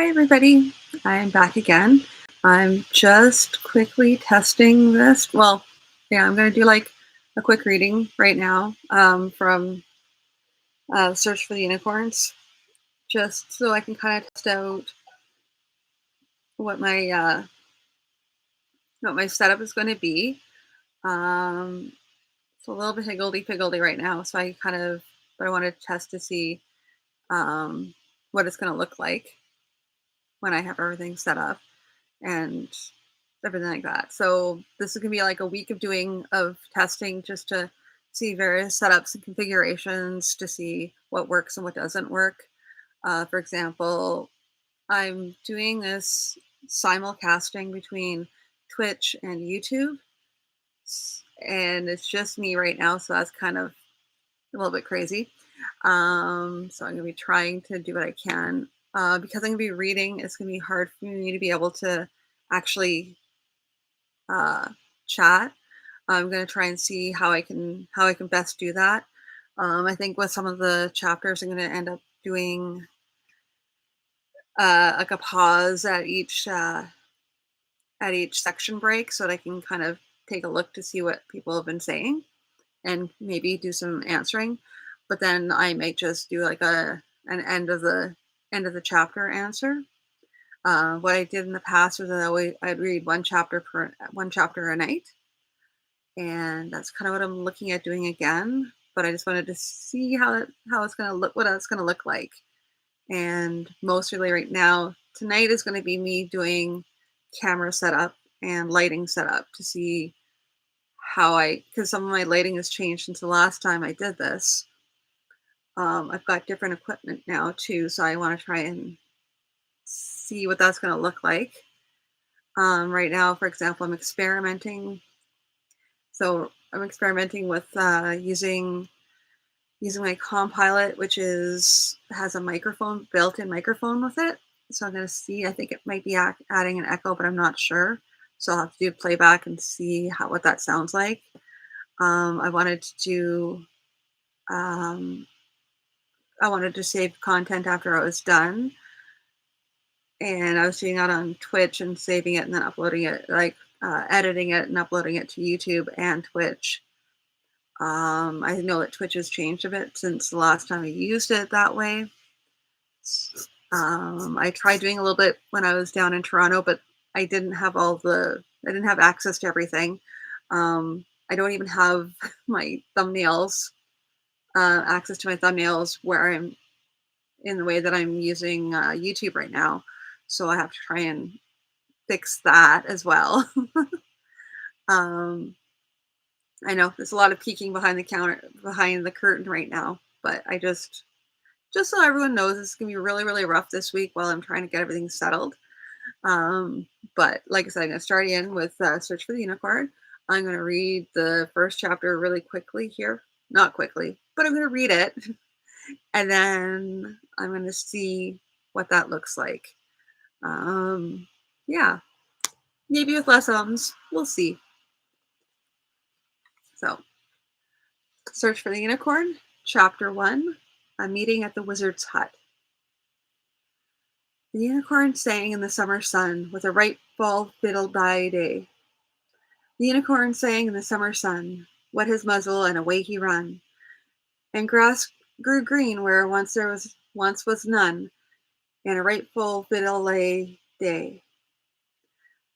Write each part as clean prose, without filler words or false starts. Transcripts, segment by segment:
Hi, everybody. I'm back again. I'm just quickly testing this. Well, yeah, I'm going to do like a quick reading right now from Search for the Unicorns, just so I can kind of test out what my setup is going to be. Um, it's a little bit higgledy-piggledy right now, so but I want to test to see um, what it's going to look like when I have everything set up. And everything like that. So this is gonna be like a week of testing just to see various setups and configurations to see what works and what doesn't work. For example, I'm doing this simulcasting between Twitch and YouTube, and it's just me right now, so that's kind of a little bit crazy. So I'm gonna be trying to do what I can. Because I'm gonna be reading, it's gonna be hard for me to be able to actually uh, chat. I'm going to try and see how I can best do that. I think with some of the chapters, I'm going to end up doing like a pause at each section break so that I can kind of take a look to see what people have been saying and maybe do some answering. But then I might just do like an end of the chapter answer. What I did in the past was I'd read one chapter a night, and that's kind of what I'm looking at doing again. But I just wanted to see how it's going to look, what it's going to look like. And mostly right now, tonight is going to be me doing camera setup and lighting setup to see because some of my lighting has changed since the last time I did this. I've got different equipment now too, so I want to try and see what that's going to look like. Right now, for example, I'm experimenting with using my Compilot, which has a built-in microphone with it. So I'm going to see. I think it might be adding an echo, but I'm not sure. So I'll have to do playback and see what that sounds like. I wanted to do. I wanted to save content after I was done, and I was doing that on Twitch and saving it and then uploading it, like editing it and uploading it to YouTube and Twitch. I know that Twitch has changed a bit since the last time I used it that way. I tried doing a little bit when I was down in Toronto, but I didn't have access to everything. I don't even have my thumbnails, access to my thumbnails where I'm in the way that I'm using YouTube right now. So I have to try and fix that as well. um, I know there's a lot of peeking behind the curtain right now, but I just so everyone knows, it's gonna be really, really rough this week while I'm trying to get everything settled. But like I said, I'm gonna start in with Search for the Unicorn. I'm gonna read the first chapter really quickly here. Not quickly, but I'm gonna read it, and then I'm gonna see what that looks like. Yeah, maybe with less ums. We'll see. So, Search for the Unicorn, Chapter 1, A Meeting at the Wizard's Hut. The unicorn sang in the summer sun with a right fall fiddle by day. The unicorn sang in the summer sun, wet his muzzle and away he run. And grass grew green where once was none, and a right full fiddle lay day.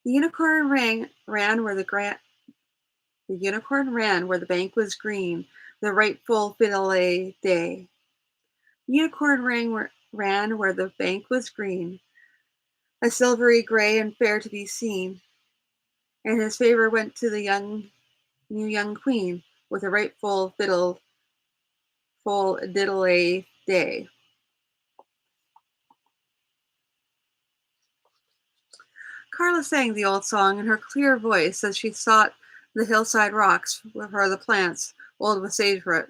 The unicorn ran where the unicorn ran where the bank was green, the right full fiddle lay day. The unicorn ran where the bank was green, a silvery gray and fair to be seen, and his favor went to the new young queen with a right full diddle day. Carla sang the old song in her clear voice as she sought the hillside rocks where the plants, old with sagebrush,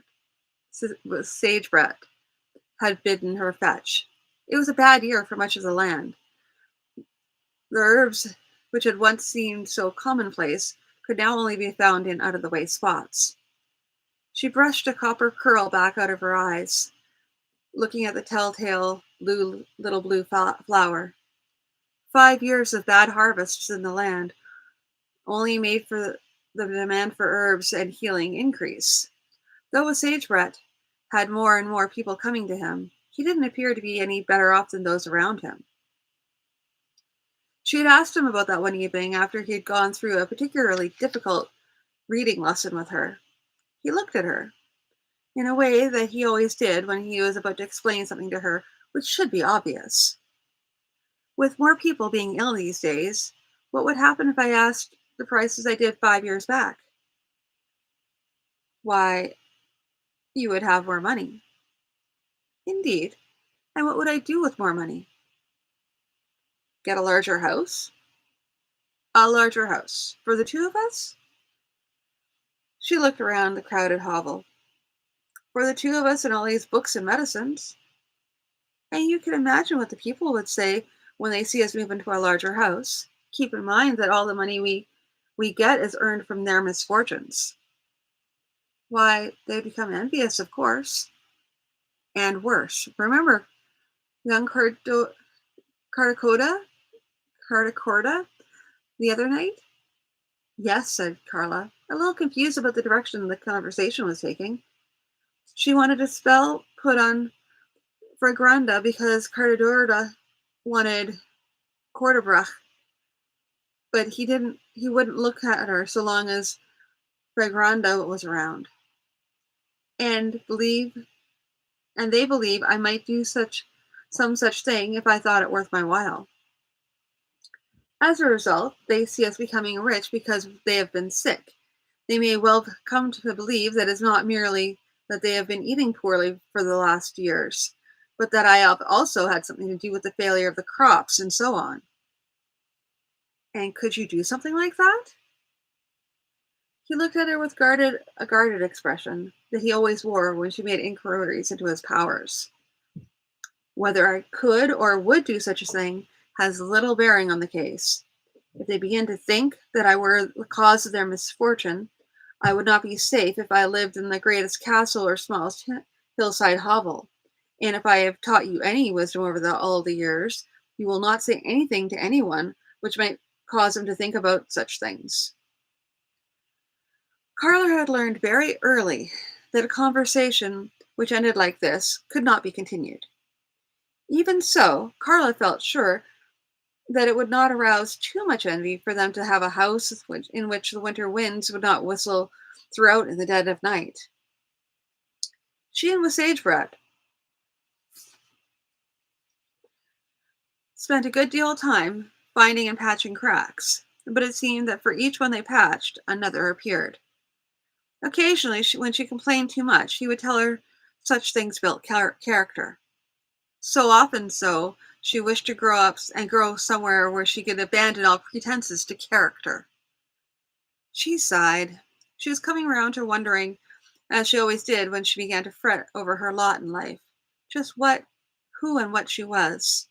had bidden her fetch. It was a bad year for much of the land. The herbs, which had once seemed so commonplace, could now only be found in out-of-the-way spots. She brushed a copper curl back out of her eyes, looking at the telltale little blue flower. 5 years of bad harvests in the land only made for the demand for herbs and healing increase. Though a sagebrush had more and more people coming to him, he didn't appear to be any better off than those around him. She had asked him about that one evening after he had gone through a particularly difficult reading lesson with her. He looked at her in a way that he always did when he was about to explain something to her, which should be obvious. With more people being ill these days, what would happen if I asked the prices I did 5 years back? Why, you would have more money. Indeed. And what would I do with more money? Get a larger house? A larger house. For the two of us? She looked around the crowded hovel. For the two of us and all these books and medicines. And you can imagine what the people would say when they see us move into a larger house. Keep in mind that all the money we get is earned from their misfortunes. Why, they become envious, of course. And worse. Remember young Cardacoda? Cardacorda the other night? Yes, said Carla, a little confused about the direction the conversation was taking. She wanted a spell put on Fragranda because Cardadorda wanted Cordabrach, but he wouldn't look at her so long as Fragranda was around. And they believe I might do some such thing if I thought it worth my while. As a result, they see us becoming rich because they have been sick. They may well come to believe that it's not merely that they have been eating poorly for the last years, but that I have also had something to do with the failure of the crops and so on. And could you do something like that? He looked at her with a guarded expression that he always wore when she made inquiries into his powers. Whether I could or would do such a thing has little bearing on the case. If they begin to think that I were the cause of their misfortune, I would not be safe if I lived in the greatest castle or smallest hillside hovel. And if I have taught you any wisdom over all the years, you will not say anything to anyone which might cause them to think about such things. Carla had learned very early that a conversation which ended like this could not be continued. Even so, Carla felt sure that it would not arouse too much envy for them to have a house in which the winter winds would not whistle throughout in the dead of night. She and Sagebrush spent a good deal of time finding and patching cracks, but it seemed that for each one they patched, another appeared. Occasionally, when she complained too much, he would tell her such things built character. So often so, she wished to grow up and grow somewhere where she could abandon all pretenses to character. She sighed. She was coming round to wondering, as she always did when she began to fret over her lot in life, just who and what she was.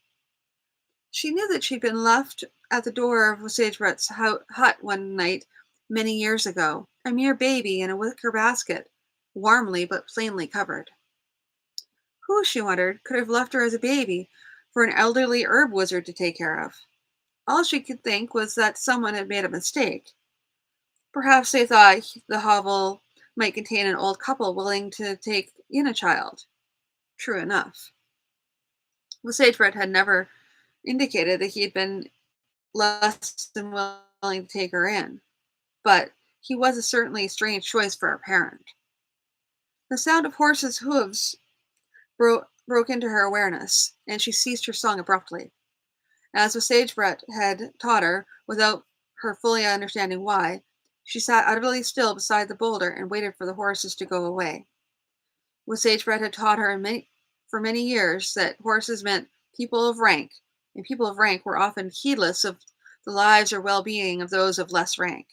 She knew that she'd been left at the door of Sagebrush's hut one night many years ago, a mere baby in a wicker basket, warmly but plainly covered. Who, she wondered, could have left her as a baby for an elderly herb wizard to take care of? All she could think was that someone had made a mistake. Perhaps they thought the hovel might contain an old couple willing to take in a child. True enough. The Sagebrush had never indicated that he had been less than willing to take her in, but he was a certainly strange choice for a parent. The sound of horses' hooves broke into her awareness, and she ceased her song abruptly. As the Sagebrush had taught her, without her fully understanding why, she sat utterly still beside the boulder and waited for the horses to go away. Sagebrush had taught her for many years that horses meant people of rank, and people of rank were often heedless of the lives or well-being of those of less rank.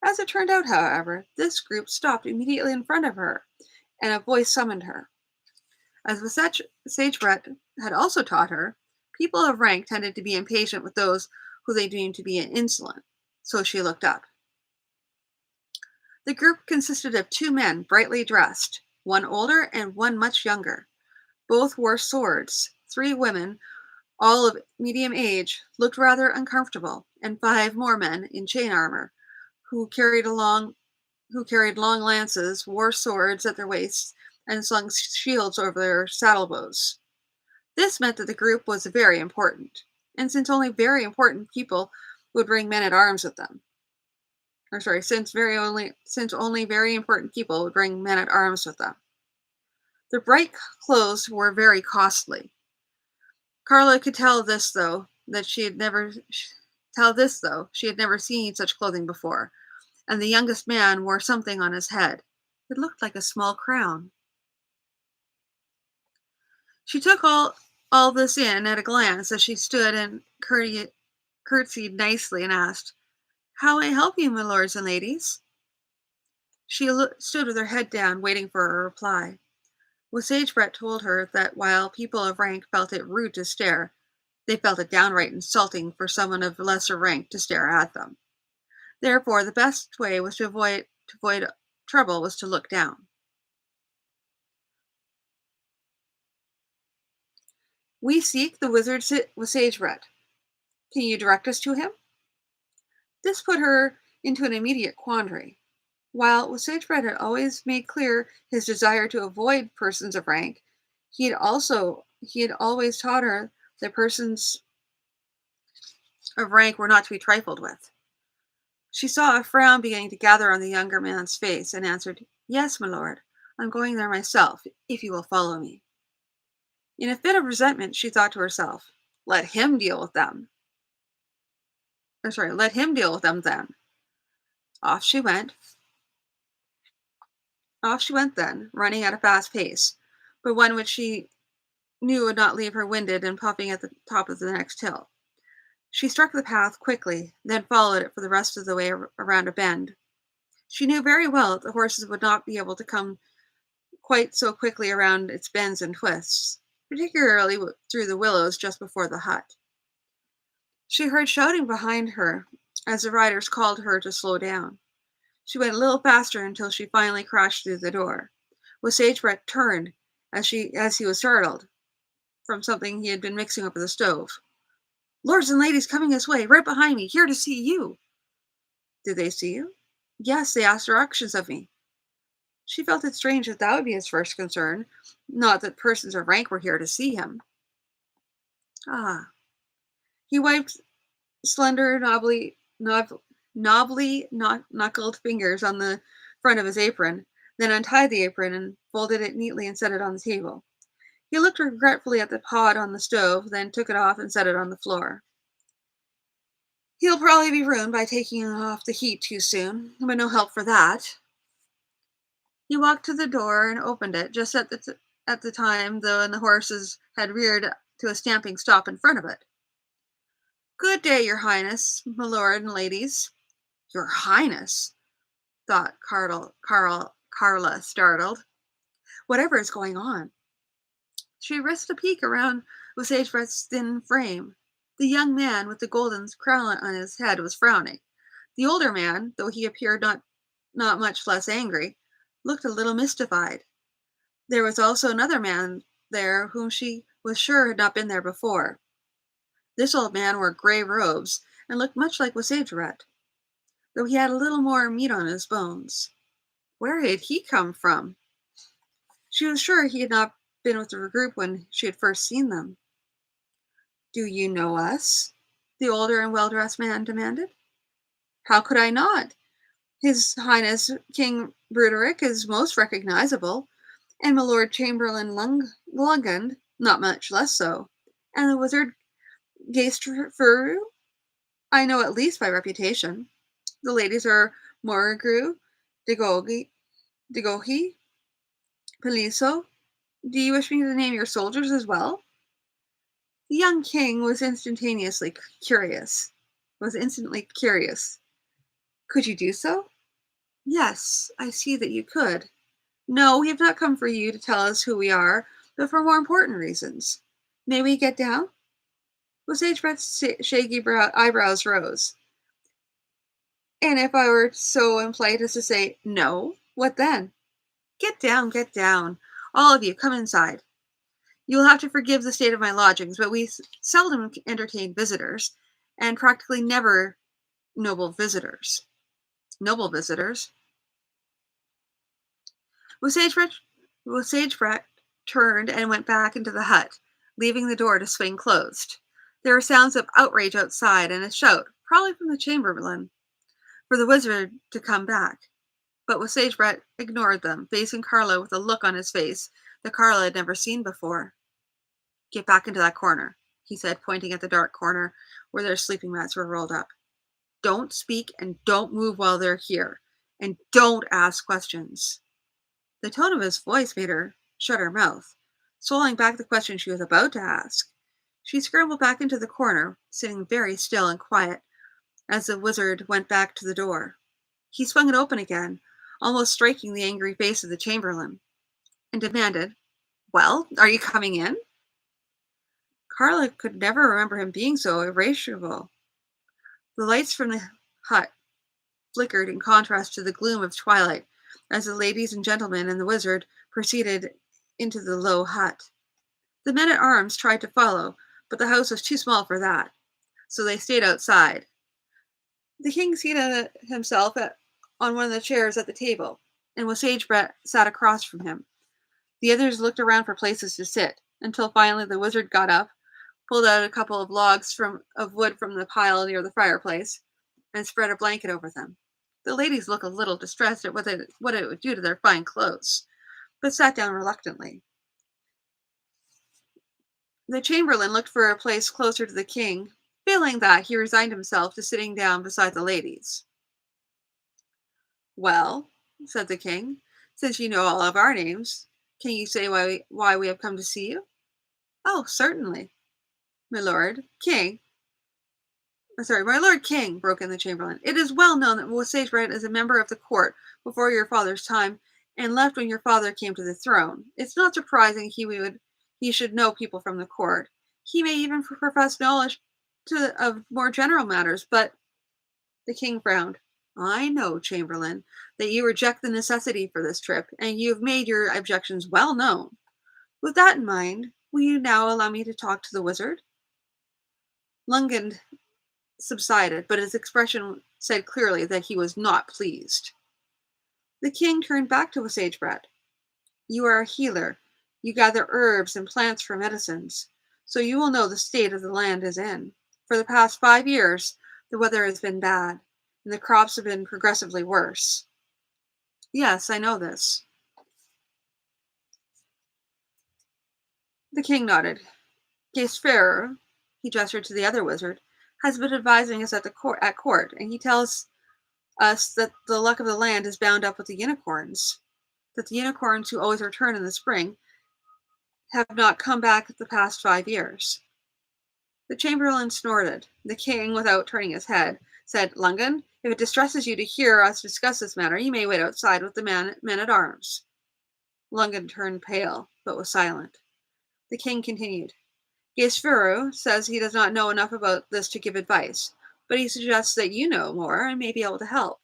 As it turned out, however, this group stopped immediately in front of her, and a voice summoned her. As the Sagebrush had also taught her, people of rank tended to be impatient with those who they deemed to be insolent, so she looked up. The group consisted of two men brightly dressed, one older and one much younger. Both wore swords. Three women all of medium age, looked rather uncomfortable, and 5 more men in chain armor, who carried along who carried long lances, wore swords at their waists, and slung shields over their saddle bows. This meant that the group was very important, and since only very important people would bring men at arms with them, or sorry, since only very important people would bring men at arms with them. The bright clothes were very costly. Carla could tell this though she had never seen such clothing before, and the youngest man wore something on his head. It looked like a small crown. She took all this in at a glance as she stood and curtsied nicely and asked, "How may I help you, my lords and ladies?" She stood with her head down, waiting for a reply. With Sagebread told her that while people of rank felt it rude to stare, they felt it downright insulting for someone of lesser rank to stare at them. Therefore, the best way was to avoid trouble was to look down. "We seek the wizard with Sagebread. Can you direct us to him?" This put her into an immediate quandary. While Sagebread had always made clear his desire to avoid persons of rank, he had always taught her that persons of rank were not to be trifled with. She saw a frown beginning to gather on the younger man's face and answered, "Yes, my lord, I'm going there myself, if you will follow me." In a fit of resentment, she thought to herself, "Let him deal with them." Let him deal with them then. Off she went. Off she went then, running at a fast pace, but one which she knew would not leave her winded and puffing at the top of the next hill. She struck the path quickly, then followed it for the rest of the way around a bend. She knew very well that the horses would not be able to come quite so quickly around its bends and twists, particularly through the willows just before the hut. She heard shouting behind her as the riders called to her to slow down. She went a little faster until she finally crashed through the door. Sagebread turned as he was startled from something he had been mixing over the stove. "Lords and ladies coming this way, right behind me, here to see you." "Did they see you?" "Yes, they asked directions of me." She felt it strange that would be his first concern, not that persons of rank were here to see him. Ah. He wiped slender, knuckled fingers on the front of his apron, then untied the apron and folded it neatly and set it on the table. He looked regretfully at the pot on the stove, then took it off and set it on the floor. "He'll probably be ruined by taking off the heat too soon, but no help for that." He walked to the door and opened it just at the time when the horses had reared to a stamping stop in front of it. "Good day, your highness, my lord and ladies." "Your highness," thought Carla, startled. Whatever is going on? She risked a peek around Sagebread's thin frame. The young man with the golden crown on his head was frowning. The older man, though he appeared not much less angry, looked a little mystified. There was also another man there whom she was sure had not been there before. This old man wore gray robes and looked much like Sagebread, though he had a little more meat on his bones. Where had he come from? She was sure he had not been with the group when she had first seen them. "Do you know us?" the older and well-dressed man demanded. "How could I not? His Highness King Broderick is most recognizable, and my Lord Chamberlain Lungand not much less so, and the wizard Gaistfuru I know at least by reputation. The ladies are Morigru, Degohi, Peliso. Do you wish me to name your soldiers as well?" The young king was instantly curious. "Could you do so?" "Yes, I see that you could. No, we have not come for you to tell us who we are, but for more important reasons. May we get down?" Sagebread's shaggy eyebrows rose. "And if I were so impolite as to say no, what then?" Get down, all of you, come inside." You will have to forgive the state of my lodgings, but we seldom entertain visitors, and practically never noble visitors. Noble visitors. With Sagebrecht turned and went back into the hut, leaving the door to swing closed. There were sounds of outrage outside and a shout, probably from the chamberlain, for the wizard to come back. But with Sagebrecht ignored them, facing Carla with a look on his face that Carla had never seen before. Get back into that corner, he said, pointing at the dark corner where their sleeping mats were rolled up. Don't speak and don't move while they're here, and don't ask questions. The tone of his voice made her shut her mouth, swallowing back the question she was about to ask. She scrambled back into the corner, sitting very still and quiet as the wizard went back to the door. He swung it open again, almost striking the angry face of the chamberlain, and demanded, "Well, are you coming in?" Carla could never remember him being so irascible. The lights from the hut flickered in contrast to the gloom of twilight as the ladies and gentlemen and the wizard proceeded into the low hut. The men-at-arms tried to follow, but the house was too small for that, so they stayed outside. The king seated himself on one of the chairs at the table, and with Sagebrecht sat across from him. The others looked around for places to sit, until finally the wizard got up, pulled out a couple of logs of wood from the pile near the fireplace, and spread a blanket over them. The ladies looked a little distressed at what it would do to their fine clothes, but sat down reluctantly. The chamberlain looked for a place closer to the king. Failing that, he resigned himself to sitting down beside the ladies. "Well," said the king, "since you know all of our names, can you say why we have come to see you?" "Oh, certainly, my lord king." "My lord king," broke in the chamberlain. "It is well known that Sagebrecht is a member of the court before your father's time, and left when your father came to the throne. It's not surprising he should know people from the court. He may even profess knowledge of more general matters, but—" The king frowned. "I know, chamberlain, that you reject the necessity for this trip, and you have made your objections well known. With that in mind, will you now allow me to talk to the wizard?" Lungen subsided, but his expression said clearly that he was not pleased. The king turned back to Sagebrecht. "You are a healer. You gather herbs and plants for medicines, so you will know the state of the land is in. For the past 5 years, the weather has been bad, and the crops have been progressively worse." "Yes, I know this." The king nodded. "Gaisfer," he gestured to the other wizard, "has been advising us at court, and he tells us that the luck of the land is bound up with the unicorns. That the unicorns who always return in the spring have not come back the past 5 years." The chamberlain snorted. The king, without turning his head, said, "Lungen, if it distresses you to hear us discuss this matter, you may wait outside with the men-at-arms." Lungen turned pale, but was silent. The king continued. "Gaisfuru says he does not know enough about this to give advice, but he suggests that you know more and may be able to help."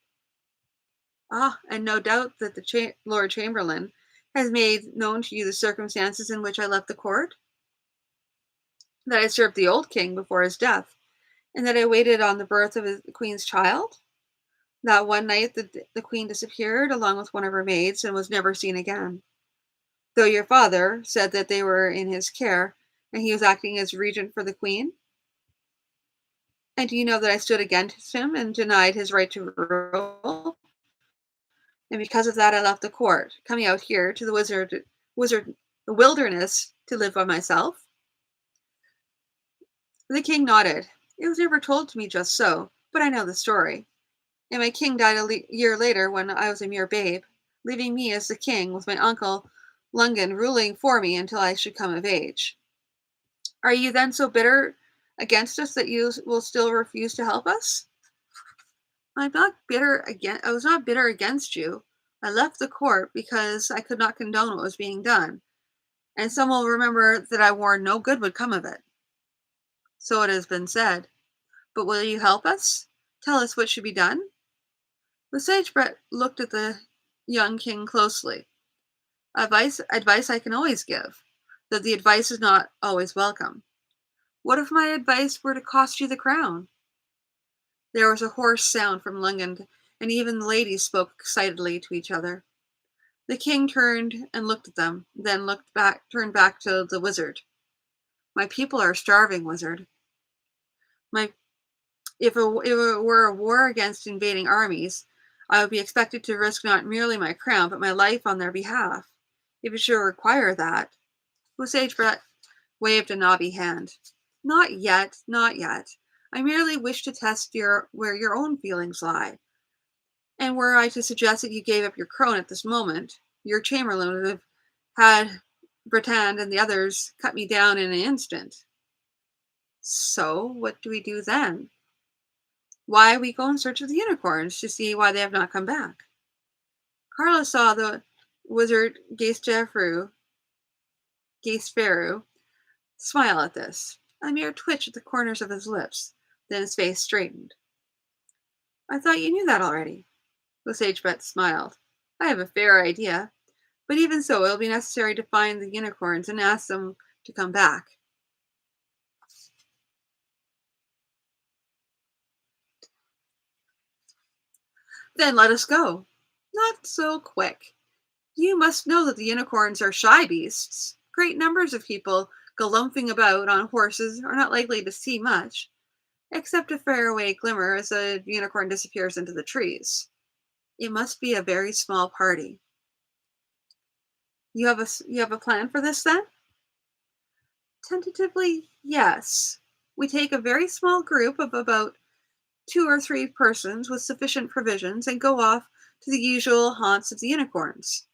"Ah, and no doubt that the Lord Chamberlain has made known to you the circumstances in which I left the court? That I served the old king before his death, and that I waited on the birth of the queen's child? That one night the queen disappeared along with one of her maids and was never seen again, though your father said that they were in his care and he was acting as regent for the queen? And do you know that I stood against him and denied his right to rule? And because of that, I left the court, coming out here to the wilderness to live by myself?" The king nodded. "It was never told to me just so, but I know the story. And my king died a year later when I was a mere babe, leaving me as the king with my uncle Lungen ruling for me until I should come of age. Are you then so bitter against us that you will still refuse to help us?" I was not bitter against you. I left the court because I could not condone what was being done, and some will remember that I warned no good would come of it." "So it has been said. But will you help us? Tell us what should be done?" The Sagebrecht looked at the young king closely. Advice I can always give. that the advice is not always welcome. What if my advice were to cost you the crown? There was a hoarse sound from Lungand, and even the ladies spoke excitedly to each other. The king turned and looked at them, then turned back to the wizard. My people are starving, wizard. My if it were a war against invading armies, I would be expected to risk not merely my crown, but my life on their behalf. If it should require that. Sage waved a knobby hand. Not yet, not yet. I merely wish to test where your own feelings lie. And were I to suggest that you gave up your crown at this moment, your chamberlain would have had Bertrand and the others cut me down in an instant. So, what do we do then? Why we go in search of the unicorns to see why they have not come back. Carla saw the wizard Gaisferu smile at this, a mere twitch at the corners of his lips. Then his face straightened. I thought you knew that already. The sagebet smiled. I have a fair idea, but even so, it'll be necessary to find the unicorns and ask them to come back. Then let us go. Not so quick. You must know that the unicorns are shy beasts. Great numbers of people galumphing about on horses are not likely to see much, except a faraway glimmer as a unicorn disappears into the trees. It must be a very small party. You have a plan for this then? Tentatively, yes. We take a very small group of about 2 or 3 persons with sufficient provisions and go off to the usual haunts of the unicorns.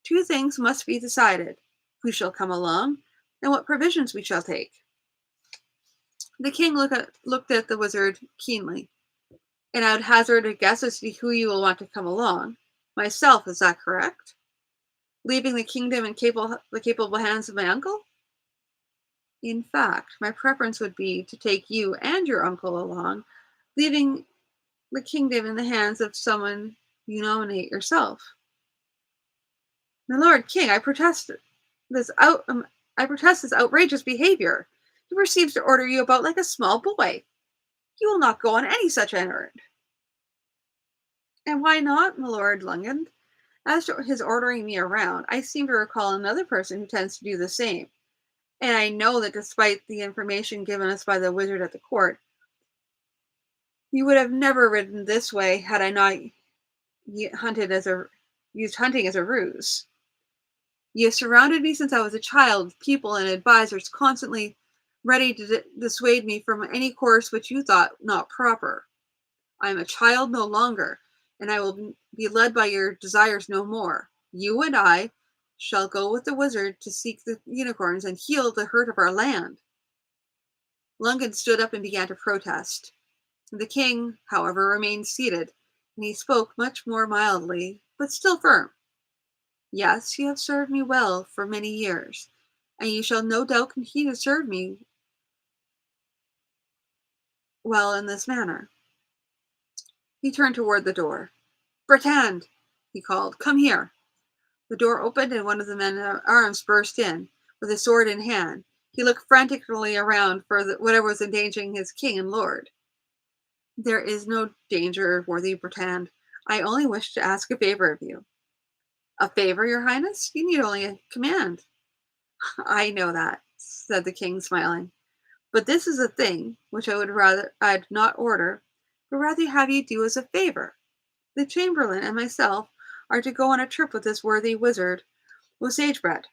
2 things must be decided: who shall come along, and what provisions we shall take. The king looked at the wizard keenly. And I would hazard a guess as to who you will want to come along. Myself, is that correct? Leaving the kingdom in the capable hands of my uncle? In fact, my preference would be to take you and your uncle along, leaving the kingdom in the hands of someone you nominate yourself. My lord king, I protest this outrageous behavior. He proceeds to order you about like a small boy. You will not go on any such errand. And why not, my lord Lungand? As to his ordering me around, I seem to recall another person who tends to do the same. And I know that despite the information given us by the wizard at the court, you would have never ridden this way had I not used hunting as a ruse. You have surrounded me since I was a child with people and advisors constantly ready to dissuade me from any course which you thought not proper. I am a child no longer, and I will be led by your desires no more. You and I shall go with the wizard to seek the unicorns and heal the hurt of our land. Lungand stood up and began to protest. The king, however, remained seated, and he spoke much more mildly, but still firm. Yes, you have served me well for many years, and you shall no doubt continue to serve me well in this manner. He turned toward the door. Bertrand, he called, come here. The door opened and one of the men at arms burst in, with his sword in hand. He looked frantically around for whatever was endangering his king and lord. There is no danger, worthy Bertrand. I only wish to ask a favor of you. A favor, your highness? You need only a command. I know that, said the king, smiling. But this is a thing which I'd not order, but rather have you do as a favor. The chamberlain and myself are to go on a trip with this worthy wizard, Sagebread,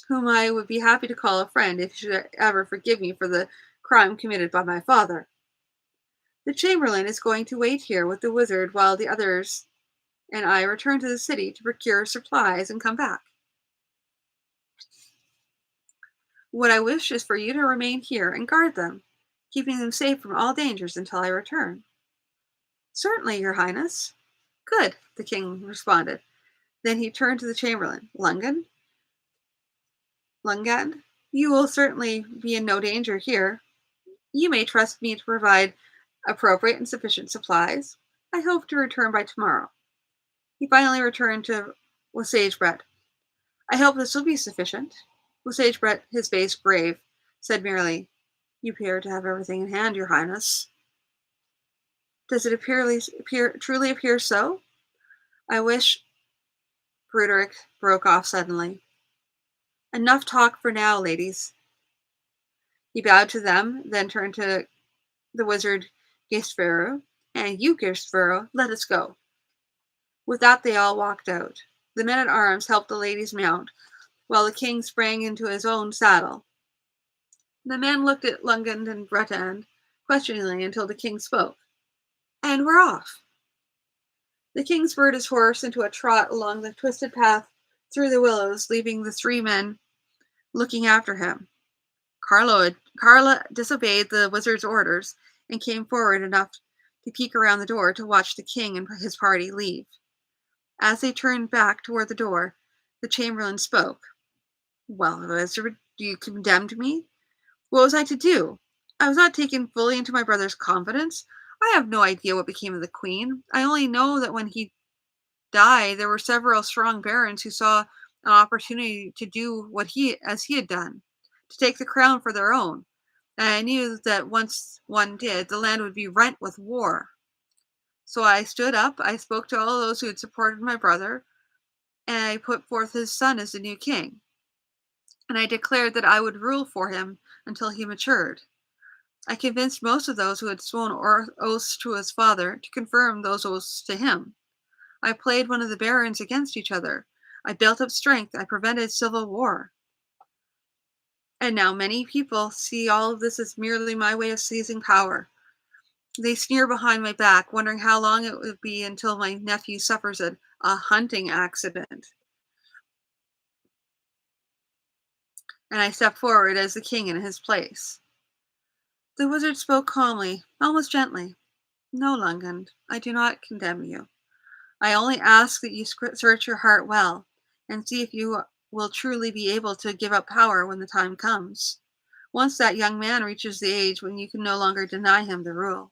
whom I would be happy to call a friend if he should ever forgive me for the crime committed by my father. The chamberlain is going to wait here with the wizard while the others and I return to the city to procure supplies and come back. What I wish is for you to remain here and guard them, keeping them safe from all dangers until I return. Certainly, your highness. Good, the king responded. Then he turned to the chamberlain. Lungand, you will certainly be in no danger here. You may trust me to provide appropriate and sufficient supplies. I hope to return by tomorrow. He finally returned to Sagebread. I hope this will be sufficient. Sagebread, his face grave, said merely, "You appear to have everything in hand, your highness. Does it truly appear so? I wish—" Broderick broke off suddenly. "Enough talk for now, ladies." He bowed to them, then turned to the wizard Gaisperu. "And you, Gaisperu, let us go." With that they all walked out. The men-at-arms helped the ladies mount, while the king sprang into his own saddle. The men looked at Lungand and Breton questioningly until the king spoke. "And we're off." The king spurred his horse into a trot along the twisted path through the willows, leaving the three men looking after him. Carla disobeyed the wizard's orders and came forward enough to peek around the door to watch the king and his party leave. As they turned back toward the door, the chamberlain spoke. "Well, wizard, you condemned me? What was I to do? I was not taken fully into my brother's confidence. I have no idea what became of the queen. I only know that when he died, there were several strong barons who saw an opportunity to do as he had done, to take the crown for their own. And I knew that once one did, the land would be rent with war. So I stood up, I spoke to all those who had supported my brother, and I put forth his son as the new king. And I declared that I would rule for him until he matured. I convinced most of those who had sworn oaths to his father to confirm those oaths to him. I played one of the barons against each other. I built up strength. I prevented civil war. And now many people see all of this as merely my way of seizing power. They sneer behind my back, wondering how long it would be until my nephew suffers a hunting accident. And I step forward as the king in his place." The wizard spoke calmly, almost gently. "No, Lungand, I do not condemn you. I only ask that you search your heart well, and see if you will truly be able to give up power when the time comes. Once that young man reaches the age when you can no longer deny him the rule."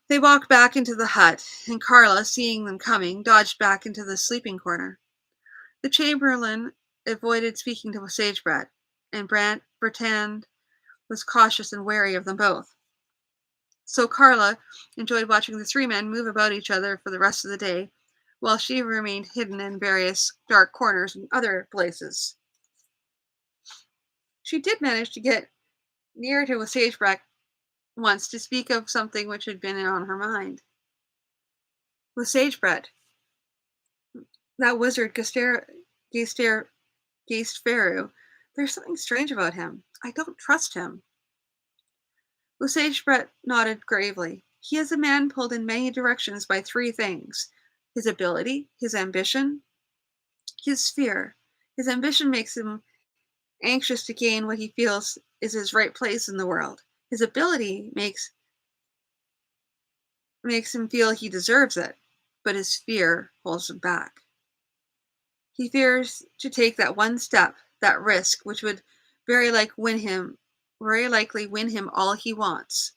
They walked back into the hut, and Carla, seeing them coming, dodged back into the sleeping corner. The chamberlain avoided speaking to Sagebread, and Bertrand was cautious and wary of them both. So Carla enjoyed watching the three men move about each other for the rest of the day, while she remained hidden in various dark corners and other places. She did manage to get near to Sagebread once to speak of something which had been on her mind. "With Sagebread, that wizard Gaisperu, there's something strange about him. I don't trust him." Sagebread nodded gravely. "He is a man pulled in many directions by three things: his ability, his ambition, his fear. His ambition makes him anxious to gain what he feels is his right place in the world. His ability makes him feel he deserves it, but his fear holds him back. He fears to take that one step, that risk, which would very likely win him all he wants.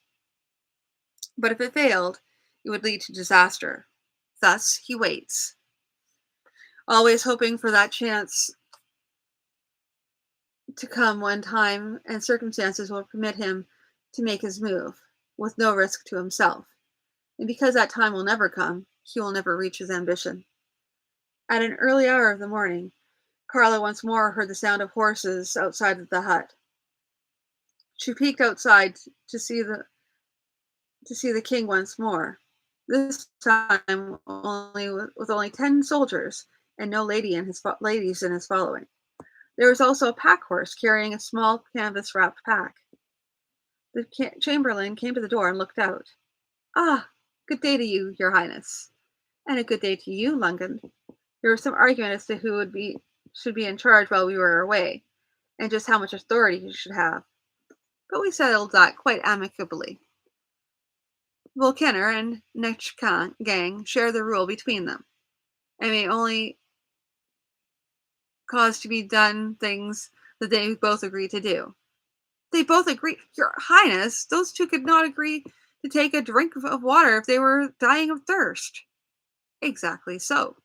But if it failed, it would lead to disaster. Thus, he waits, always hoping for that chance to come when time and circumstances will permit him to make his move, with no risk to himself. And because that time will never come, he will never reach his ambition." At an early hour of the morning, Carla once more heard the sound of horses outside of the hut. She peeked outside to see the king once more. This time, with only 10 soldiers and no ladies in his following. There was also a pack horse carrying a small canvas-wrapped pack. The chamberlain came to the door and looked out. "Ah, good day to you, your highness." "And a good day to you, Lungand. There was some argument as to who should be in charge while we were away, and just how much authority he should have. But we settled that quite amicably. Volkenner and Gang share the rule between them, and may only cause to be done things that they both agree to do." "They both agree? Your highness, those two could not agree to take a drink of water if they were dying of thirst." "Exactly so.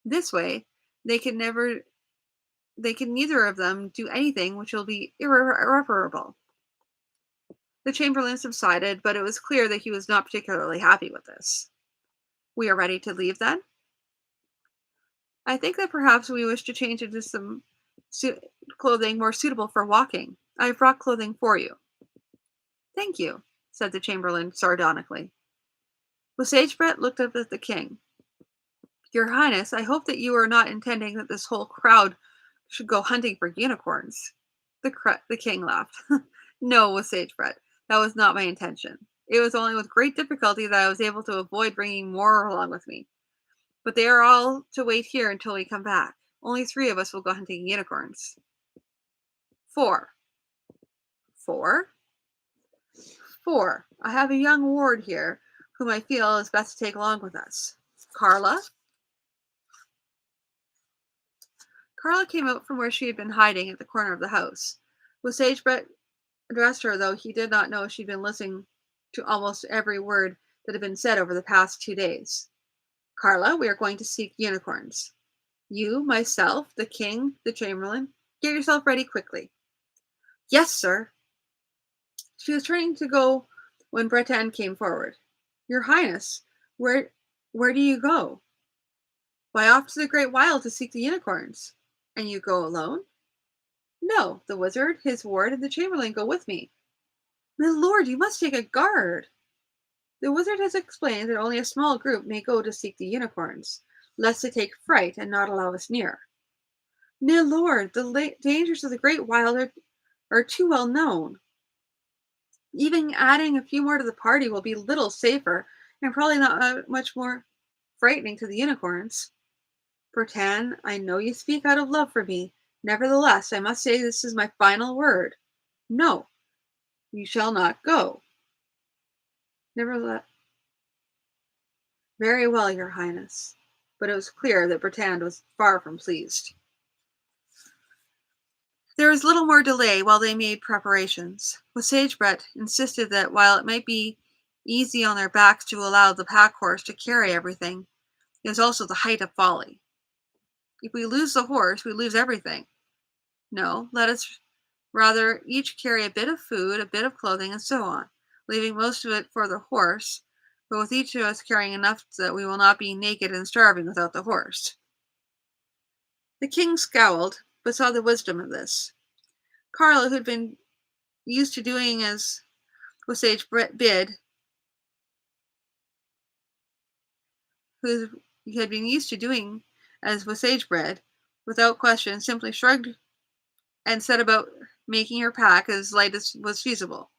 This way, they can never they can neither of them do anything which will be irreparable. The chamberlain subsided, but it was clear that he was not particularly happy with this. We are ready to leave then? I think that perhaps we wish to change into some su- clothing more suitable for walking. I have brought clothing for you. Thank you, said the chamberlain sardonically. The Sagebret looked up at the king. Your Highness, I hope that you are not intending that this whole crowd should go hunting for unicorns. The king laughed. No, was Sagebret. That was not my intention. It was only with great difficulty that I was able to avoid bringing more along with me. But they are all to wait here until we come back. Only 3 of us will go hunting unicorns. 4. 4? 4. I have a young ward here whom I feel is best to take along with us. Carla? Carla came out from where she had been hiding at the corner of the house. With Sagebret addressed her, though he did not know she'd been listening to almost every word that had been said over the past 2 days. Carla, we are going to seek unicorns. You, myself, the king, the chamberlain, get yourself ready quickly. Yes, sir. She was turning to go when Breton came forward. Your Highness, where do you go? Why, off to the great wild to seek the unicorns. And you go alone? No, the wizard, his ward, and the chamberlain go with me. My lord, you must take a guard. The wizard has explained that only a small group may go to seek the unicorns, lest they take fright and not allow us near. My lord, the dangers of the great wild are too well known. Even adding a few more to the party will be little safer and probably not much more frightening to the unicorns. Bertan, I know you speak out of love for me. Nevertheless, I must say this is my final word. No, you shall not go. Nevertheless, very well, your highness. But it was clear that Bertrand was far from pleased. There was little more delay while they made preparations. Sagebret insisted that while it might be easy on their backs to allow the pack horse to carry everything, it was also the height of folly. If we lose the horse, we lose everything. No, let us rather each carry a bit of food, a bit of clothing, and so on, leaving most of it for the horse, but with each of us carrying enough so that we will not be naked and starving without the horse. The king scowled, but saw the wisdom of this. Carla, who had been used to doing as Wasage bid, who had been used to doing as Wasage bred, without question, simply shrugged and set about making her pack as light as was feasible.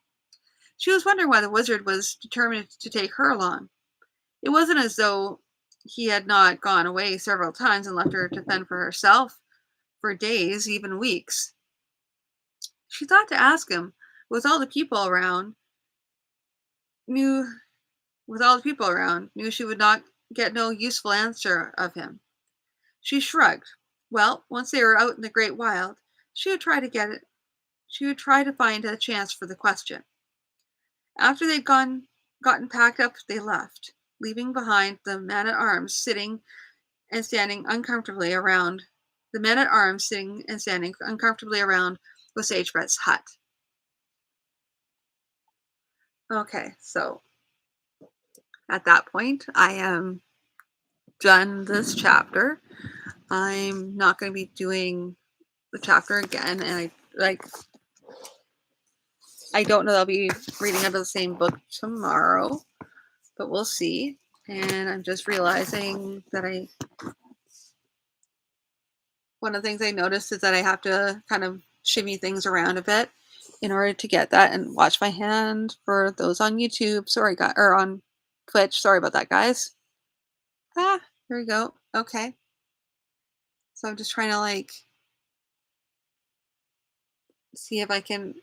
She was wondering why the wizard was determined to take her along. It wasn't as though he had not gone away several times and left her to fend for herself for days, even weeks. She thought to ask him, with all the people around, knew knew she would not get no useful answer of him. She shrugged. Well, once they were out in the great wild, she would try to find a chance for the question. After they'd gotten packed up, they left, leaving behind the men-at-arms sitting and standing uncomfortably around with Sagebret's hut. Okay, so at that point, I am done this chapter. I'm not going to be doing the chapter again, and I don't know that I'll be reading out of the same book tomorrow, but we'll see. And I'm just realizing that one of the things I noticed is that I have to kind of shimmy things around a bit in order to get that, and watch my hand for those on YouTube. Or on Twitch. Sorry about that, guys. Here we go. Okay. So I'm just trying to see if I can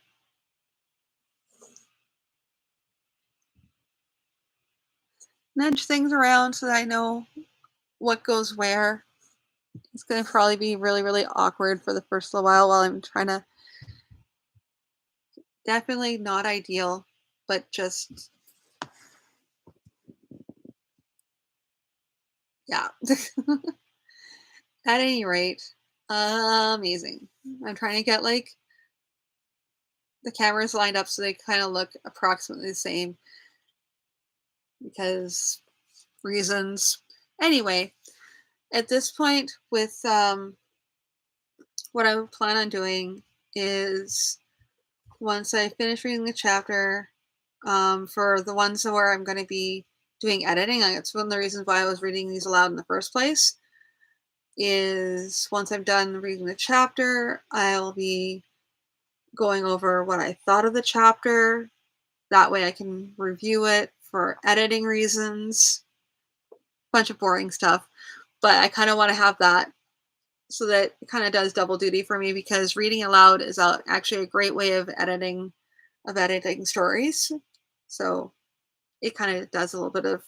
nudge things around so that I know what goes where. It's going to probably be really, really awkward for the first little while I'm trying to. Definitely not ideal, but just, yeah. At any rate, Amazing. I'm trying to get like the cameras lined up so they kind of look approximately the same because reasons. Anyway, at this point, with what I would plan on doing is once I finish reading the chapter, for the ones where I'm going to be doing editing, it's one of the reasons why I was reading these aloud in the first place. Is once I'm done reading the chapter, I'll be going over what I thought of the chapter. That way I can review it for editing reasons. Bunch of boring stuff. But I kind of want to have that so that it kind of does double duty for me because reading aloud is actually a great way of editing stories. So it kind of does a little bit of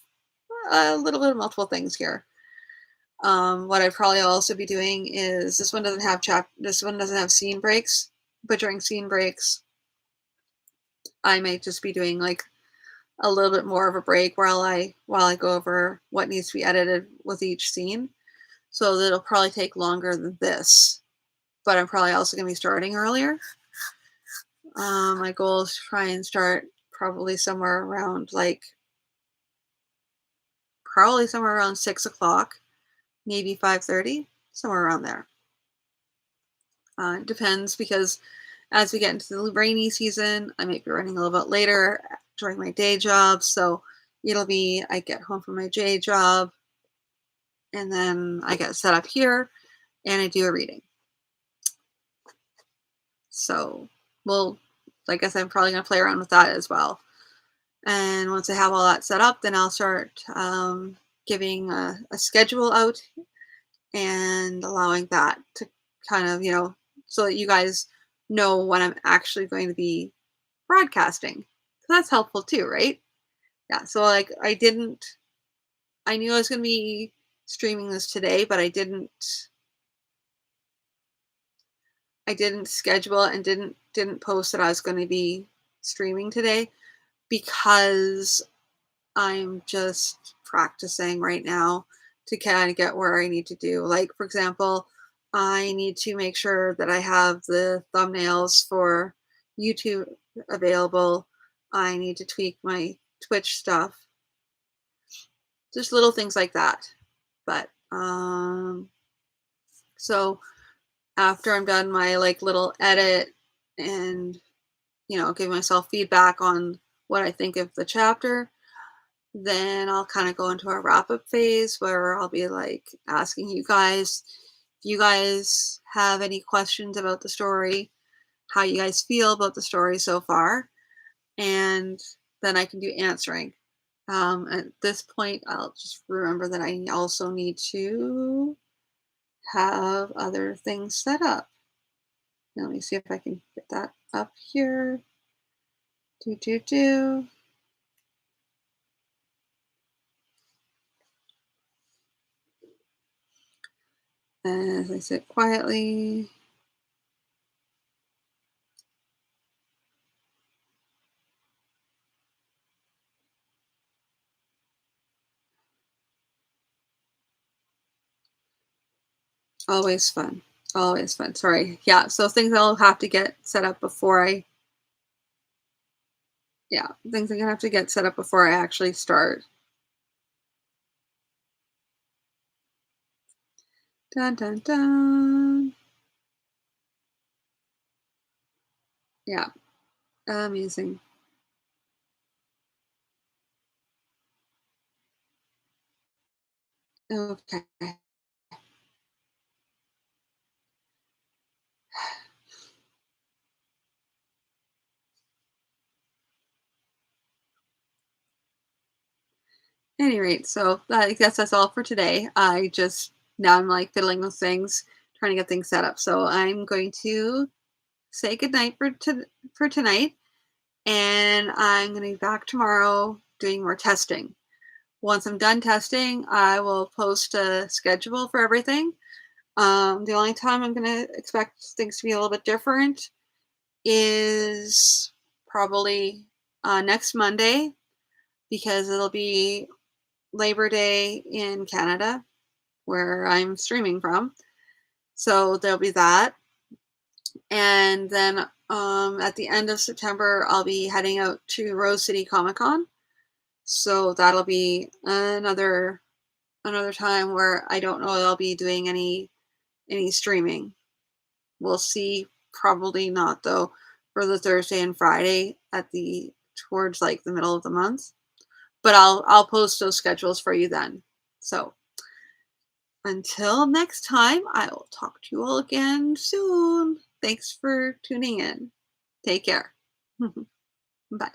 multiple things here. What I'd probably also be doing is this one doesn't have scene breaks, but during scene breaks, I might just be doing like a little bit more of a break while I go over what needs to be edited with each scene. So that'll probably take longer than this, but I'm probably also going to be starting earlier. My goal is to try and start probably somewhere around 6 o'clock, maybe 5:30, somewhere around there. It depends because as we get into the rainy season, I might be running a little bit later during my day job. So I get home from my day job and then I get set up here and I do a reading. So, well, I guess I'm probably going to play around with that as well. And once I have all that set up, then I'll start giving a schedule out and allowing that to kind of, so that you guys know when I'm actually going to be broadcasting. So that's helpful too, right? Yeah. So like I knew I was going to be streaming this today, but I didn't schedule it and didn't post that I was going to be streaming today because I'm just practicing right now to kind of get where I need to do. Like, for example, I need to make sure that I have the thumbnails for YouTube available. I need to tweak my Twitch stuff. Just little things like that. But so after I'm done my like little edit and give myself feedback on what I think of the chapter, then I'll kind of go into a wrap up phase where I'll be like asking you guys if you guys have any questions about the story, how you guys feel about the story so far, and then I can do answering. At this point, I'll just remember that I also need to have other things set up. Now, let me see if I can get that up here. Do. As I sit quietly. Always fun. Always fun. Sorry. Yeah. So things I'll have to get set up things I'm gonna have to get set up before I actually start. Dun dun dun. Yeah. Amazing. Okay. Any rate, so I guess that's all for today. Now I'm like fiddling with things, trying to get things set up. So I'm going to say goodnight for tonight, and I'm going to be back tomorrow doing more testing. Once I'm done testing, I will post a schedule for everything. The only time I'm going to expect things to be a little bit different is probably next Monday because it'll be Labor Day in Canada, where I'm streaming from. So there'll be that. And then at the end of September, I'll be heading out to Rose City Comic Con. So that'll be another time where I don't know I'll be doing any streaming. We'll see. Probably not though for the Thursday and Friday at the towards like the middle of the month. But I'll post those schedules for you then. So until next time, I will talk to you all again soon. Thanks for tuning in. Take care. Bye.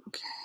Okay.